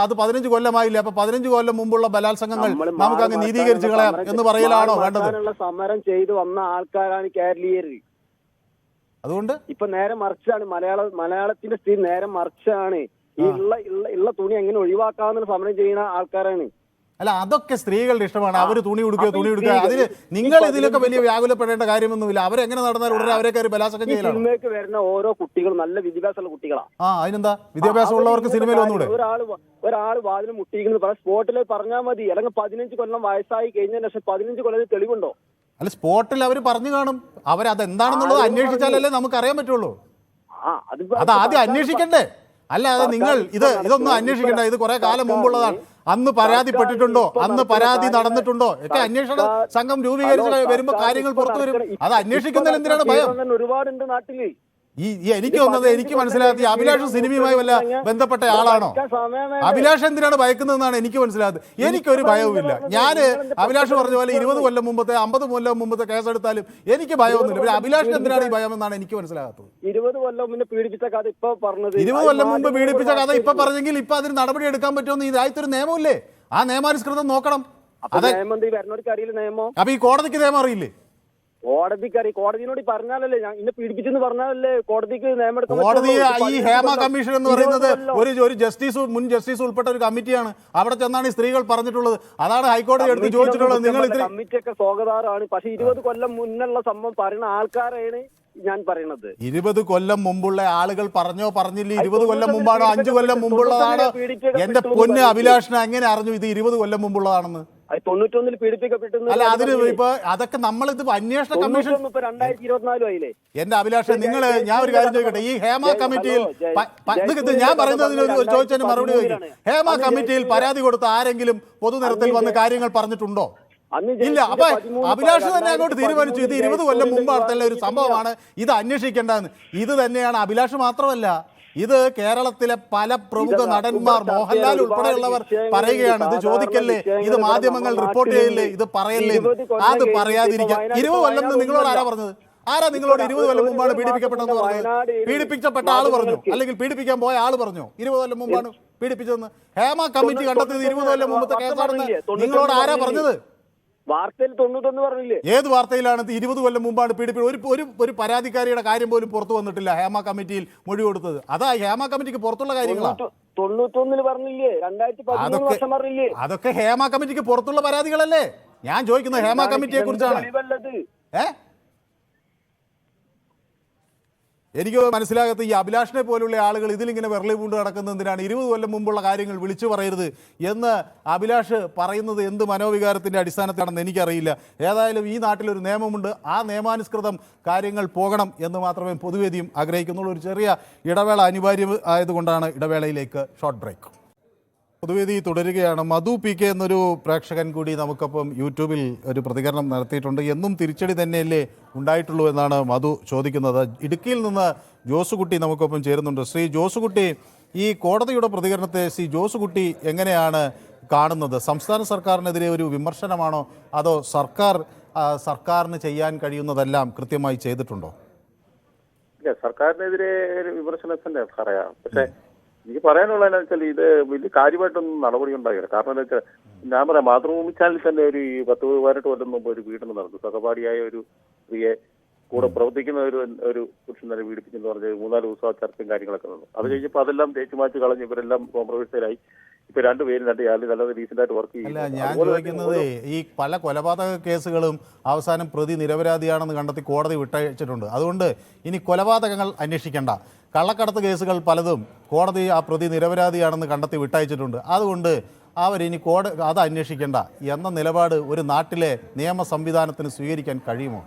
അത് 15 കൊല്ലമായില്ല, അപ്പൊ 15 കൊല്ലം മുമ്പുള്ള ബലാത്സംഗങ്ങൾ നമുക്ക് അങ്ങ് നീതീകരിച്ച് കളയാം എന്ന് പറയലാണോ വേണ്ടത്? സമരം ചെയ്തു വന്ന ആൾക്കാരാണ് കേരളീയർ. അതുകൊണ്ട് ഇപ്പൊ നേരെ മറിച്ചാണ്. മലയാളത്തിന്റെ സ്ഥിതി നേരെ മറിച്ചാണ്. ഈ ഉള്ള തുണി എങ്ങനെ ഒഴിവാക്കാമെന്ന് സമരം ചെയ്യുന്ന ആൾക്കാരാണ്. അല്ല, അതൊക്കെ സ്ത്രീകളുടെ ഇഷ്ടമാണ്. അവർ തുണി ഉടുക്കുക. അതിന് നിങ്ങൾ ഇതിലൊക്കെ വലിയ വ്യാകുലപ്പെടേണ്ട കാര്യമൊന്നുമില്ല. അവരെങ്ങനെ നടന്നാൽ ഉടനെ അവരെ കയറി ബലാത്സംഗം ചെയ്യലാണ്. സിനിമയ്ക്ക് വരുന്ന ഓരോ കുട്ടികളും നല്ല വിദ്യാഭ്യാസമുള്ള കുട്ടികളാണ്. അതിനെന്താ? വിദ്യാഭ്യാസം ഉള്ളവർക്ക് സിനിമയിൽ ഒന്നുകൂടെ. ഒരാൾ വാതിന് മുട്ടിയിരിക്കുന്നത് സ്പോട്ടിൽ പറഞ്ഞാൽ മതി. അല്ലെങ്കിൽ 15 കൊല്ലം വയസ്സായി കഴിഞ്ഞതിന് ശേഷം 15 കൊല്ലം തെളിവുണ്ടോ? അല്ല, സ്പോട്ടിൽ അവർ പറഞ്ഞു കാണും. അവരതെന്താണെന്നുള്ളത് അന്വേഷിച്ചാലല്ലേ നമുക്ക് അറിയാൻ പറ്റുള്ളൂ. അത് ആദ്യം അന്വേഷിക്കണ്ടേ? അല്ലാതെ നിങ്ങൾ ഇതൊന്നും അന്വേഷിക്കണ്ട. ഇത് കുറെ കാലം മുമ്പുള്ളതാണ്. അന്ന് പരാതിപ്പെട്ടിട്ടുണ്ടോ, അന്ന് പരാതി നടന്നിട്ടുണ്ടോ ഒക്കെ അന്വേഷണ സംഘം രൂപീകരിച്ച് വരുമ്പോ കാര്യങ്ങൾ പുറത്തു വരും. അത് അന്വേഷിക്കുന്നതിൽ എന്തിനാണ് ഭയം? ഒരുപാടുണ്ട് നാട്ടില്. എനിക്ക് തോന്നുന്നത്, എനിക്ക് മനസ്സിലാകാത്ത അഭിലാഷ് സിനിമയുമായി വല്ല ബന്ധപ്പെട്ട ആളാണോ? അഭിലാഷ് എന്തിനാണ് ഭയക്കുന്നതെന്നാണ് എനിക്ക് മനസ്സിലാകാത്തത്. എനിക്കൊരു ഭയവുമില്ല. ഞാൻ അഭിലാഷ് പറഞ്ഞ പോലെ 20 കൊല്ലം മുമ്പത്തെ 50 കൊല്ലം മുമ്പത്തെ കേസെടുത്താലും എനിക്ക് ഭയമൊന്നുമില്ല. പിന്നെ അഭിലാഷിന് എന്തിനാണ് ഈ ഭയം എന്നാണ് എനിക്ക് മനസ്സിലാകാത്തത്. 20 കൊല്ലം മുന്നേ പീഡിപ്പിച്ച കഥ ഇപ്പൊ പറഞ്ഞത്, 20 കൊല്ലം മുമ്പ് പീഡിപ്പിച്ച കഥ ഇപ്പൊ പറഞ്ഞെങ്കിൽ ഇപ്പൊ അതിന് നടപടി എടുക്കാൻ പറ്റുമെന്ന് ഇതായിട്ടൊരു നിയമമില്ലേ? ആ നിയമാനുസൃതം നോക്കണം. അപ്പൊ നിയമം എന്ത് വരുന്നവർക്ക് അറിയില്ല നിയമം. അപ്പൊ ഈ കോടതിക്ക് നിയമം അറിയില്ലേ? കോടതിനോട് പറഞ്ഞാലല്ലേ, ഞാൻ ഇന്നെ പീഡിപ്പിച്ചെന്ന് പറഞ്ഞാലല്ലേ കോടതിക്ക് നിയമം എടുക്കാൻ കോടതി പറ്റുള്ളൂ. ഈ ഹേമ കമ്മീഷൻ എന്ന് പറയുന്നത് ഒരു ജസ്റ്റിസ്, മുൻ ജസ്റ്റിസ് ഉൾപ്പെട്ട ഒരു കമ്മിറ്റിയാണ്. അവിടെ ചെന്നാണ് ഈ സ്ത്രീകൾ പറഞ്ഞിട്ടുള്ളത്. അതാണ് ഹൈക്കോടതി എടുത്ത് ചോദിച്ചിട്ടുള്ളത്. നിങ്ങൾ കമ്മിറ്റിയൊക്കെ സ്വാഗതാർഹമാണ്. പക്ഷെ 20 കൊല്ലം മുന്നുള്ള സംഭവം പറയുന്ന ആൾക്കാരാണ് ഞാൻ പറയുന്നത്. 20 കൊല്ലം മുമ്പുള്ള ആളുകൾ പറഞ്ഞോ പറഞ്ഞില്ല. 20 കൊല്ലം മുമ്പാണോ 5 കൊല്ലം മുമ്പുള്ളതാണ്? എന്റെ പൊന്ന് അഭിലാഷിനെ എങ്ങനെ അറിഞ്ഞു ഇത് 20 കൊല്ലം മുമ്പുള്ളതാണെന്ന്? 91 പീഡിപ്പിക്കപ്പെട്ടു. അല്ല, അതിന് ഇപ്പൊ അതൊക്കെ നമ്മളിത് അന്വേഷണ കമ്മീഷൻ 2024 ആയില്ലേ? എന്റെ അഭിലാഷ്, ഞാൻ ഒരു കാര്യം ചോദിക്കട്ടെ. ഈ ഹേമ കമ്മിറ്റിയിൽ ഞാൻ പറയുന്നതിന് ചോദിച്ചതിന് മറുപടി ചോദിക്കും. ഹേമ കമ്മിറ്റിയിൽ പരാതി കൊടുത്ത ആരെങ്കിലും പൊതുനിരത്തിൽ വന്ന് കാര്യങ്ങൾ പറഞ്ഞിട്ടുണ്ടോ? ഇല്ല. അപ്പൊ അഭിലാഷ് തന്നെ അങ്ങോട്ട് തീരുമാനിച്ചു ഇത് 20 കൊല്ലം മുമ്പ് ഒരു സംഭവമാണ്, ഇത് അന്വേഷിക്കേണ്ടതെന്ന്. ഇത് തന്നെയാണ് അഭിലാഷ് മാത്രമല്ല, ഇത് കേരളത്തിലെ പല പ്രമുഖ നടന്മാർ, മോഹൻലാൽ ഉൾപ്പെടെയുള്ളവർ പറയുകയാണ് ഇത് ചോദിക്കല്ലേ, ഇത് മാധ്യമങ്ങൾ റിപ്പോർട്ട് ചെയ്യല്ലേ, ഇത് പറയല്ലേ. അത് പറയാതിരിക്കാം. 20 കൊല്ലം നിങ്ങളോട് ആരാ പറഞ്ഞത്? ആരാ നിങ്ങളോട് 20 കൊല്ലം മുമ്പാണ് പീഡിപ്പിക്കപ്പെട്ടെന്ന് പറഞ്ഞത്? പീഡിപ്പിക്കപ്പെട്ട ആള് പറഞ്ഞു, അല്ലെങ്കിൽ പീഡിപ്പിക്കാൻ പോയ ആള് പറഞ്ഞു 20 കൊല്ലം മുമ്പാണ് പീഡിപ്പിച്ചതെന്ന്. ഹേമ കമ്മിറ്റി കണ്ടെത്തിയത് 20 കൊല്ലം മുമ്പത്തെ കേസാണെന്ന് നിങ്ങളോട് ആരാ പറഞ്ഞത്? വാർത്തയിൽ 91 പറഞ്ഞില്ലേ? ഏത് വാർത്തയിലാണ് 20 കൊല്ലം മുമ്പാണ് പീഡിപ്പിച്ചത്? ഒരു പരാതിക്കാരിയുടെ കാര്യം പോലും പുറത്തു വന്നിട്ടില്ല ഹേമ കമ്മിറ്റിയിൽ മൊഴി കൊടുത്തത്. അതാ ഹേമ കമ്മിറ്റിക്ക് പുറത്തുള്ള കാര്യങ്ങളാണ്. 91 പറഞ്ഞില്ലേ? 2013 വർഷം പറഞ്ഞില്ലേ? അതൊക്കെ ഹേമ കമ്മിറ്റിക്ക് പുറത്തുള്ള പരാതികളല്ലേ? ഞാൻ ചോദിക്കുന്നത് ഹേമ കമ്മിറ്റിയെ കുറിച്ചാണ്. എനിക്ക് മനസ്സിലാകാത്ത ഈ അഭിലാഷിനെ പോലുള്ള ആളുകൾ ഇതിലിങ്ങനെ വിരളി പൂണ്ട് നടക്കുന്നതിനാണ് 20 കൊല്ലം മുമ്പുള്ള കാര്യങ്ങൾ വിളിച്ചു പറയരുത് എന്ന് അഭിലാഷ് പറയുന്നത് എന്ത് മനോവികാരത്തിൻ്റെ അടിസ്ഥാനത്തിലാണെന്ന് എനിക്കറിയില്ല. ഏതായാലും ഈ നാട്ടിലൊരു നിയമമുണ്ട്, ആ നിയമാനുസൃതം കാര്യങ്ങൾ പോകണം എന്ന് മാത്രമേ പൊതുവേദിയും ആഗ്രഹിക്കുന്നുള്ളൂ. ഒരു ചെറിയ ഇടവേള അനിവാര്യം ആയതുകൊണ്ടാണ് ഇടവേളയിലേക്ക് ഷോർട്ട് ബ്രേക്ക്. പൊതുവേദി തുടരുകയാണ്. മധു പി കെ എന്നൊരു പ്രേക്ഷകൻ കൂടി നമുക്കൊപ്പം യൂട്യൂബിൽ ഒരു പ്രതികരണം നടത്തിയിട്ടുണ്ട്. എന്നും തിരിച്ചടി തന്നെയല്ലേ ഉണ്ടായിട്ടുള്ളൂ എന്നാണ് മധു ചോദിക്കുന്നത്. ഇടുക്കിയിൽ നിന്ന് ജോസുകുട്ടി നമുക്കൊപ്പം ചേരുന്നുണ്ട്. ശ്രീ ജോസുകുട്ടി, ഈ കോടതിയുടെ പ്രതികരണത്തെ ശ്രീ ജോസുകുട്ടി എങ്ങനെയാണ് കാണുന്നത്? സംസ്ഥാന സർക്കാരിനെതിരെ ഒരു വിമർശനമാണോ, അതോ സർക്കാരിന് ചെയ്യാൻ കഴിയുന്നതെല്ലാം കൃത്യമായി ചെയ്തിട്ടുണ്ടോ? ഇല്ല, സർക്കാരിനെതിരെ ഒരു വിമർശനം തന്നെ പറയാം. പക്ഷേ എനിക്ക് പറയാനുള്ളതെന്ന് വെച്ചാൽ ഇത് വലിയ കാര്യമായിട്ടൊന്നും നടപടി ഉണ്ടാകില്ല. കാരണം എന്താ വെച്ചാൽ ഞാൻ പറയാം, മാതൃഭൂമി ചാനലിൽ തന്നെ ഒരു 10-18 കൊല്ലം മുമ്പ് ഒരു പീഡനം നടന്നു. സഹപാഠിയായ ഒരു സ്ത്രീയെ കൂടെ പ്രവർത്തിക്കുന്ന ഒരു പുരുഷൻ തന്നെ പീഡിപ്പിച്ചെന്ന് പറഞ്ഞ് 3-4 ദിവസം ചർച്ചയും കാര്യങ്ങളൊക്കെ നടന്നു. അത് കഴിഞ്ഞപ്പോൾ അതെല്ലാം തേച്ചു മാറ്റി കളഞ്ഞ് ഇവരെല്ലാം കോംപ്രമൈസിലായി. ഇപ്പൊ 2 പേരും 2 ആളും നല്ല റീസെന്റായിട്ട് വർക്ക് ചെയ്യും. ഞാൻ ചോദിക്കുന്നത്, ഈ പല കൊലപാതക കേസുകളും അവസാനം പ്രതി നിരപരാധിയാണെന്ന് കണ്ടെത്തി കോടതി വിട്ടയച്ചിട്ടുണ്ട്. അതുകൊണ്ട് ഇനി കൊലപാതകങ്ങൾ അന്വേഷിക്കേണ്ട, കള്ളക്കടത്ത് കേസുകൾ പലതും കോടതി ആ പ്രതി നിരപരാധിയാണെന്ന് കണ്ടെത്തി വിട്ടയച്ചിട്ടുണ്ട്. അതുകൊണ്ട് അവരിനി അത് അന്വേഷിക്കേണ്ട എന്ന നിലപാട് ഒരു നാട്ടിലെ നിയമ സംവിധാനത്തിന് സ്വീകരിക്കാൻ കഴിയുമോ?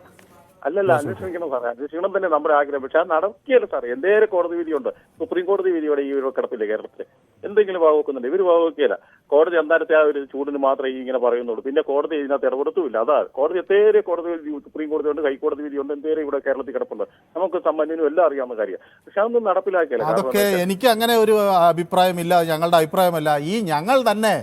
അല്ലല്ല, അന്വേഷിക്കണം സാറേ, അന്വേഷിക്കണം തന്നെ നമ്മുടെ ആഗ്രഹം. പക്ഷെ അത് നടക്കിയല്ല സാറേ. എന്തേലും കോടതി വിധിയുണ്ട്. സുപ്രീം കോടതി വിധിയോടെ ഈ ഒരു കിടപ്പില്ലേ കേരളത്തിൽ? എന്തെങ്കിലും ഭാഗവെക്കുന്നുണ്ട്? ഇവർ ഭാഗവെക്കുകയില്ല. കോടതി അന്നേരത്തെ ആ ഒരു ചൂടിന് മാത്രമേ ഇങ്ങനെ പറയുന്നുള്ളൂ. പിന്നെ കോടതി ഇതിനകത്ത് ഇടപെടുത്തുമില്ല. അതാ കോടതി എന്തേലും കോടതി വിധി, സുപ്രീം കോടതി ഉണ്ട്, ഹൈക്കോടതി വിധിയുണ്ട്, എന്തേലും ഇവിടെ കേരളത്തിൽ കിടപ്പുണ്ട്. നമുക്ക് സമ്പന്നനും എല്ലാം അറിയാവുന്ന കാര്യം. പക്ഷെ അതൊന്നും നടപ്പിലാക്കിയല്ല. അതൊക്കെ എനിക്ക് അങ്ങനെ ഒരു അഭിപ്രായമില്ല, ഞങ്ങളുടെ അഭിപ്രായമല്ല. ഈ ഞങ്ങൾ തന്നെ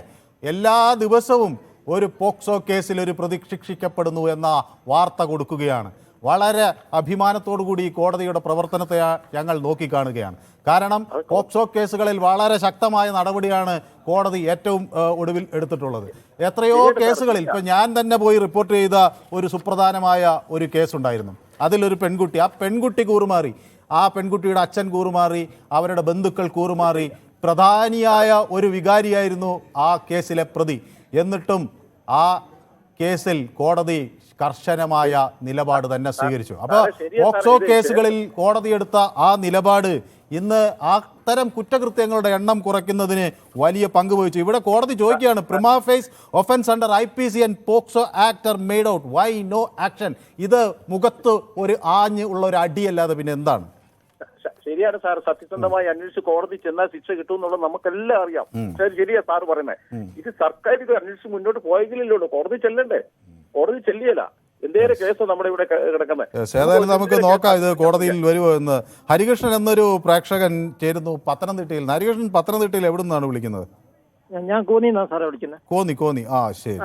എല്ലാ ദിവസവും ഒരു പോക്സോ കേസിൽ ഒരു പ്രതി ശിക്ഷിക്കപ്പെടുന്നു എന്ന വാർത്ത കൊടുക്കുകയാണ്. വളരെ അഭിമാനത്തോടുകൂടി ഈ കോടതിയുടെ പ്രവർത്തനത്തെ ഞങ്ങൾ നോക്കിക്കാണുകയാണ്. കാരണം പോക്സോ കേസുകളിൽ വളരെ ശക്തമായ നടപടിയാണ് കോടതി ഏറ്റവും ഒടുവിൽ എടുത്തിട്ടുള്ളത്. എത്രയോ കേസുകളിൽ ഇപ്പം ഞാൻ തന്നെ പോയി റിപ്പോർട്ട് ചെയ്ത ഒരു സുപ്രധാനമായ ഒരു കേസുണ്ടായിരുന്നു. അതിലൊരു പെൺകുട്ടി, ആ പെൺകുട്ടി കൂറുമാറി, ആ പെൺകുട്ടിയുടെ അച്ഛൻ കൂറുമാറി, അവരുടെ ബന്ധുക്കൾ കൂറുമാറി, പ്രധാനിയായ ഒരു വികാരിയായിരുന്നു ആ കേസിലെ പ്രതി. എന്നിട്ടും ആ കേസിൽ കോടതി കർശനമായ നിലപാട് തന്നെ സ്വീകരിച്ചു. അപ്പോൾ പോക്സോ കേസുകളിൽ കോടതി എടുത്ത ആ നിലപാട് ഇന്ന് അത്തരം കുറ്റകൃത്യങ്ങളുടെ എണ്ണം കുറയ്ക്കുന്നതിന് വലിയ പങ്ക് വഹിച്ചു. ഇവിടെ കോടതി ചോദിക്കുകയാണ്, prima facie offence under IPC and POCSO act are made out, why no action? ഇത് മുഖത്ത് ഒരു ആഞ്ഞ് ഉള്ള ഒരു അടിയല്ലാതെ പിന്നെ എന്താണ്? ശരിയാണ് സാർ, സത്യസന്ധമായി അന്വേഷിച്ച് കോടതി ചെന്നാൽ ശിക്ഷ കിട്ടും എന്നുള്ളത് നമുക്കെല്ലാം അറിയാം. ശരിയാ സാർ പറയുന്നത്. ഇത് സർക്കാർ ഇത് അന്വേഷിച്ച് മുന്നോട്ട് പോയെങ്കിലല്ലോ കോടതി ചെല്ലണ്ടേ? കോടതി ചെല്ലിയല്ല. എന്തേലും കേസ് നമ്മുടെ ഇവിടെ കിടക്കുന്നത്. ഏതായാലും നമുക്ക് നോക്കാം ഇത് കോടതിയിൽ വരുമോ എന്ന്. ഹരികൃഷ്ണൻ എന്നൊരു പ്രേക്ഷകൻ ചേരുന്നു പത്തനംതിട്ടയിൽ. ഹരികൃഷ്ണൻ പത്തനംതിട്ടയിൽ എവിടെ നിന്നാണ് വിളിക്കുന്നത്? ഞാൻ കോന്നിന്നാണ് സാറേ വിളിക്കുന്നത്. കോന്നി. ആ ശരി.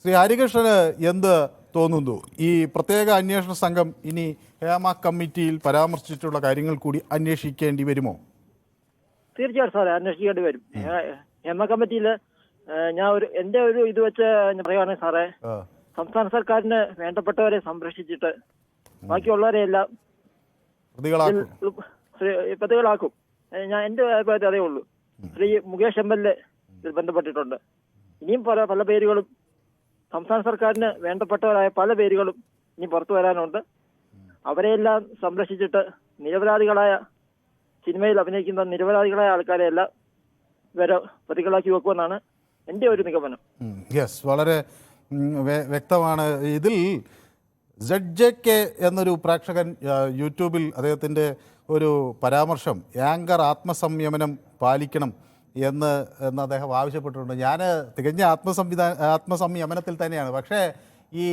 ശ്രീ ഹരികൃഷ്ണന് എന്ത് തോന്നുന്നു? ഈ പ്രത്യേക അന്വേഷണ സംഘം ഇനി ഹേമ കമ്മിറ്റിയിൽ പരാമർശിച്ചിട്ടുള്ള കാര്യങ്ങൾ കൂടി അന്വേഷിക്കേണ്ടി വരുമോ? തീർച്ചയായിട്ടും സാറേ, അന്വേഷിക്കേണ്ടി വരും. ഹേമ കമ്മിറ്റിയിൽ എന്റെ ഒരു ഇത് വെച്ച് ഞാൻ പറയുവാണെങ്കിൽ സാറേ, സംസ്ഥാന സർക്കാരിന് വേണ്ടപ്പെട്ടവരെ സംരക്ഷിച്ചിട്ട് ബാക്കിയുള്ളവരെ എല്ലാം പ്രതികളാക്കും. ഞാൻ എന്റെ അഭിപ്രായത്തിൽ അതേ ഉള്ളൂ. ശ്രീ മുകേഷ് MLA ഇതിൽ ബന്ധപ്പെട്ടിട്ടുണ്ട്. ഇനിയും പല പേരുകളും സംസ്ഥാന സർക്കാരിന് വേണ്ടപ്പെട്ടവരായ പല പേരുകളും ഇനി പുറത്തു വരാനുണ്ട്. അവരെയെല്ലാം സംരക്ഷിച്ചിട്ട് നിരപരാധികളായ സിനിമയിൽ അഭിനയിക്കുന്ന നിരപരാധികളായ ആൾക്കാരെയെല്ലാം വരെ പ്രതികളാക്കി വെക്കുമെന്നാണ് എൻ്റെ ഒരു നിഗമനം. യെസ്, വളരെ വ്യക്തമാണ്. ഇതിൽ ZJK എന്നൊരു പ്രേക്ഷകൻ യൂട്യൂബിൽ അദ്ദേഹത്തിൻ്റെ ഒരു പരാമർശം, ആങ്കർ ആത്മസംയമനം പാലിക്കണം എന്ന് അദ്ദേഹം ആവശ്യപ്പെട്ടിട്ടുണ്ട്. ഞാൻ തികഞ്ഞ ആത്മസംയമനത്തിൽ തന്നെയാണ്. പക്ഷേ ഈ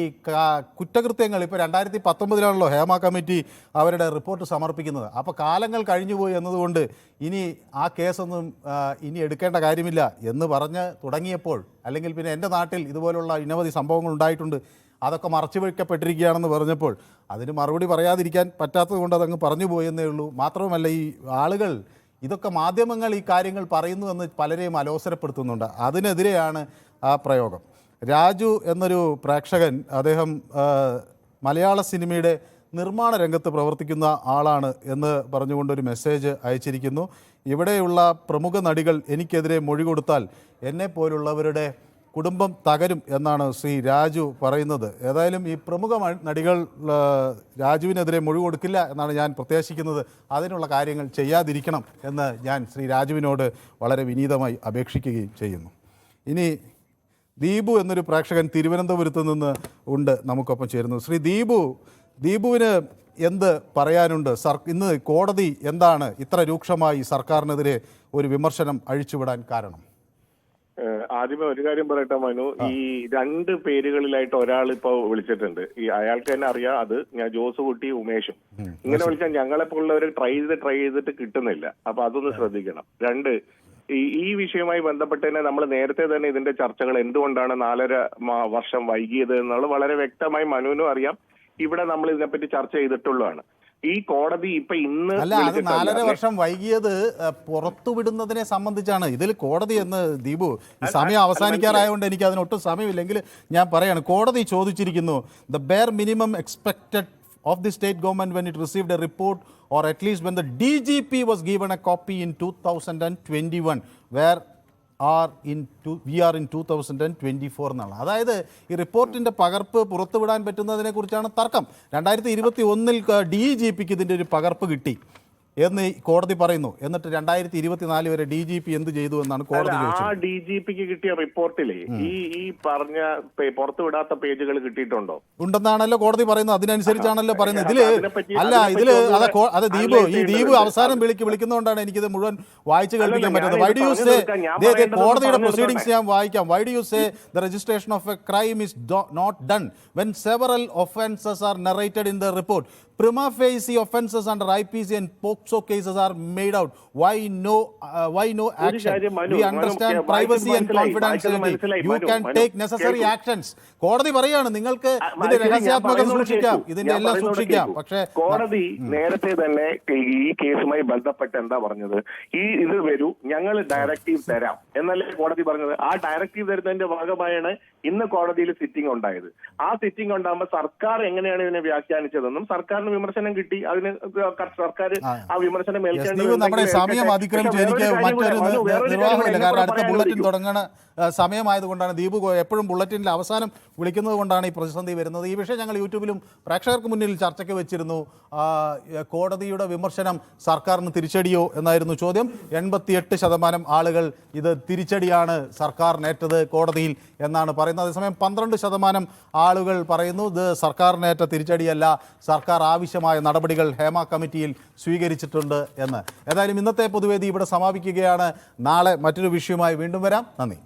കുറ്റകൃത്യങ്ങൾ ഇപ്പോൾ 2019 ഹേമ കമ്മിറ്റി അവരുടെ റിപ്പോർട്ട് സമർപ്പിക്കുന്നത്. അപ്പോൾ കാലങ്ങൾ കഴിഞ്ഞുപോയി എന്നതുകൊണ്ട് ഇനി ആ കേസൊന്നും ഇനി എടുക്കേണ്ട കാര്യമില്ല എന്ന് പറഞ്ഞ് തുടങ്ങിയപ്പോൾ, അല്ലെങ്കിൽ പിന്നെ എൻ്റെ നാട്ടിൽ ഇതുപോലുള്ള അനവധി സംഭവങ്ങൾ ഉണ്ടായിട്ടുണ്ട്, അതൊക്കെ മറച്ചു വയ്ക്കപ്പെട്ടിരിക്കുകയാണെന്ന് പറഞ്ഞപ്പോൾ അതിന് മറുപടി പറയാതിരിക്കാൻ പറ്റാത്തത് കൊണ്ട് അതങ്ങ് പറഞ്ഞു പോയെന്നേ ഉള്ളൂ. മാത്രവുമല്ല, ഈ ആളുകൾ ഇതൊക്കെ മാധ്യമങ്ങൾ ഈ കാര്യങ്ങൾ പറയുന്നുവെന്ന് പലരെയും അലോസരപ്പെടുത്തുന്നുണ്ട്. അതിനെതിരെയാണ് ആ പ്രയോഗം. രാജു എന്നൊരു പ്രേക്ഷകൻ, അദ്ദേഹം മലയാള സിനിമയുടെ നിർമ്മാണ രംഗത്ത് പ്രവർത്തിക്കുന്ന ആളാണ് എന്ന് പറഞ്ഞുകൊണ്ടൊരു മെസ്സേജ് അയച്ചിരിക്കുന്നു. ഇവിടെയുള്ള പ്രമുഖ നടികൾ എനിക്കെതിരെ മൊഴി കൊടുത്താൽ എന്നെപ്പോലുള്ളവരുടെ കുടുംബം തകരും എന്നാണ് ശ്രീ രാജു പറയുന്നത്. ഏതായാലും ഈ പ്രമുഖ നടികൾ രാജുവിനെതിരെ മൊഴി കൊടുക്കില്ല എന്നാണ് ഞാൻ പ്രത്യാശിക്കുന്നത്. അതിനുള്ള കാര്യങ്ങൾ ചെയ്യാതിരിക്കണം എന്ന് ഞാൻ ശ്രീ രാജുവിനോട് വളരെ വിനീതമായി അപേക്ഷിക്കുകയും ചെയ്യുന്നു. ഇനി ദീപു എന്നൊരു പ്രേക്ഷകൻ തിരുവനന്തപുരത്ത് നിന്ന് ഉണ്ട് നമുക്കൊപ്പം ചേരുന്നു. ശ്രീ ദീപുവിന് എന്ത് പറയാനുണ്ട്? ഇന്ന് കോടതി എന്താണ് ഇത്ര രൂക്ഷമായി സർക്കാരിനെതിരെ ഒരു വിമർശനം അഴിച്ചുവിടാൻ കാരണം? ആദ്യമേ ഒരു കാര്യം പറയട്ടെ മനു, ഈ 2 പേരുകളിലായിട്ട് ഒരാൾ ഇപ്പൊ വിളിച്ചിട്ടുണ്ട്. ഈ അയാൾക്ക് തന്നെ അറിയാം, അത് ഞാൻ ജോസുകുട്ടി ഉമേഷും. ഇങ്ങനെ വിളിച്ചാൽ ഞങ്ങളെ പോലുള്ളവർ ട്രൈ ചെയ്തിട്ട് കിട്ടുന്നില്ല. അപ്പൊ അതൊന്ന് ശ്രദ്ധിക്കണം. 2, ഈ വിഷയവുമായി ബന്ധപ്പെട്ട് തന്നെ നമ്മൾ നേരത്തെ തന്നെ ഇതിന്റെ ചർച്ചകൾ എന്തുകൊണ്ടാണ് 4.5 വർഷം വൈകിയത് എന്നുള്ളത് വളരെ വ്യക്തമായി മനുവിനും അറിയാം. ഇവിടെ നമ്മൾ ഇതിനെപ്പറ്റി ചർച്ച ചെയ്തിട്ടുള്ളതാണ്. ഈ കോടതി ഇപ്പൊ ഇന്ന് അല്ല, അത് 4.5 വർഷം വൈകിയത് പുറത്തുവിടുന്നതിനെ സംബന്ധിച്ചാണ്. ഇതിൽ കോടതി എന്ന് ദീപു, സമയം അവസാനിക്കാറായതുകൊണ്ട് എനിക്ക് അതിനൊട്ടും സമയമില്ലെങ്കിൽ ഞാൻ പറയാണ്. കോടതി ചോദിച്ചിരിക്കുന്നു, the bare minimum expected of the state government when it received a report, or at least when the DGP was given a copy in 2021, we are in 2024 എന്നാണ്. അതായത് ഈ റിപ്പോർട്ടിൻ്റെ പകർപ്പ് പുറത്തുവിടാൻ പറ്റുന്നതിനെ കുറിച്ചാണ് തർക്കം. 2021 DGPക്ക് ഇതിൻ്റെ ഒരു പകർപ്പ് കിട്ടി എന്ന് കോടതി പറയുന്നു. എന്നിട്ട് 2024 വരെ DGP എന്ത് ചെയ്തു എന്നാണ് കോടതി ചോദിച്ചത്. ആ DGPക്ക് കിട്ടിയ റിപ്പോർട്ടിലെ ഈ പറഞ്ഞ പുറത്തുവിടാത്ത പേജുകൾ കിട്ടിയിട്ടുണ്ടോ? ഉണ്ടെന്നാണല്ലോ കോടതി പറയുന്നത്. അതിനനുസരിച്ചാണല്ലോ പറയുന്നത്. ദീപു അവസാനം വിളിക്കുന്നതുകൊണ്ടാണ് എനിക്കിത് മുഴുവൻ വായിച്ചു കേൾപ്പിക്കാൻ പറ്റുന്നത്. വൈ ഡു യു സേ, കോടതിയുടെ പ്രൊസീഡിംഗ്സ് ഞാൻ വായിക്കാം. Why do you say the registration of A crime is not done when several offences are narrated in the report? Prima facie offences under IPC and POCSO cases are made out. Why no action? We understand privacy and confidentiality. You can take necessary actions. കോടതി പറയാണ് നിങ്ങൾക്ക് ഇതിന്റെ രഹസ്യാത്മകത സൂക്ഷിക്കാം, ഇതിന്റെ എല്ലാം സൂക്ഷിക്കാം. പക്ഷേ കോടതി നേരത്തെ തന്നെ ഈ കേസുമായി ബന്ധപ്പെട്ട് എന്താ പറഞ്ഞത്? ഇത് വരൂ, ഞങ്ങൾ ഡയറക്റ്റീവ് തരാം എന്നല്ലേ കോടതി പറഞ്ഞത്. ആ ഡയറക്റ്റീവ് തരുന്നതിന്റെ ഭാഗമായാണ് ഇന്ന് കോടതിയിൽ സിറ്റിംഗ് ഉണ്ടായത്. ആ സിറ്റിംഗ് ഉണ്ടാകുമ്പോൾ സർക്കാർ എങ്ങനെയാണ് ഇതിനെ വ്യാഖ്യാനിച്ചതെന്നും സർക്കാരിന് വിമർശനം കിട്ടി. അതിന് സർക്കാർ ആ വിമർശനം നമ്മുടെ സമയം അതിക്രമിച്ചു. എനിക്ക് മറ്റൊരു നിർവാഹമില്ല, കാരണം അടുത്ത ബുള്ളറ്റിൻ തുടങ്ങുന്ന സമയമായതുകൊണ്ടാണ്. ദീപു എപ്പോഴും ബുള്ളറ്റിനിൽ അവസാനം വിളിക്കുന്നത് കൊണ്ടാണ് ഈ പ്രതിസന്ധി വരുന്നത്. ഈ വിഷയം ഞങ്ങൾ യൂട്യൂബിലും പ്രേക്ഷകർക്ക് മുന്നിൽ ചർച്ചയ്ക്ക് വെച്ചിരുന്നു. കോടതിയുടെ വിമർശനം സർക്കാരിന് തിരിച്ചടിയോ എന്നായിരുന്നു ചോദ്യം. 88% ആളുകൾ ഇത് തിരിച്ചടിയാണ് സർക്കാരിനേറ്റത് കോടതിയിൽ എന്നാണ് പറയുന്നത്. അതേസമയം 12% ആളുകൾ പറയുന്നു ഇത് സർക്കാരിനേറ്റ തിരിച്ചടിയല്ല, സർക്കാർ ആവശ്യമായ നടപടികൾ ഹേമ കമ്മിറ്റിയിൽ സ്വീകരിച്ചിട്ടുണ്ട് എന്ന്. ഏതായാലും ഇന്നത്തെ പൊതുവേദി ഇവിടെ സമാപിക്കുകയാണ്. നാളെ മറ്റൊരു വിഷയവുമായി വീണ്ടും വരാം. നന്ദി.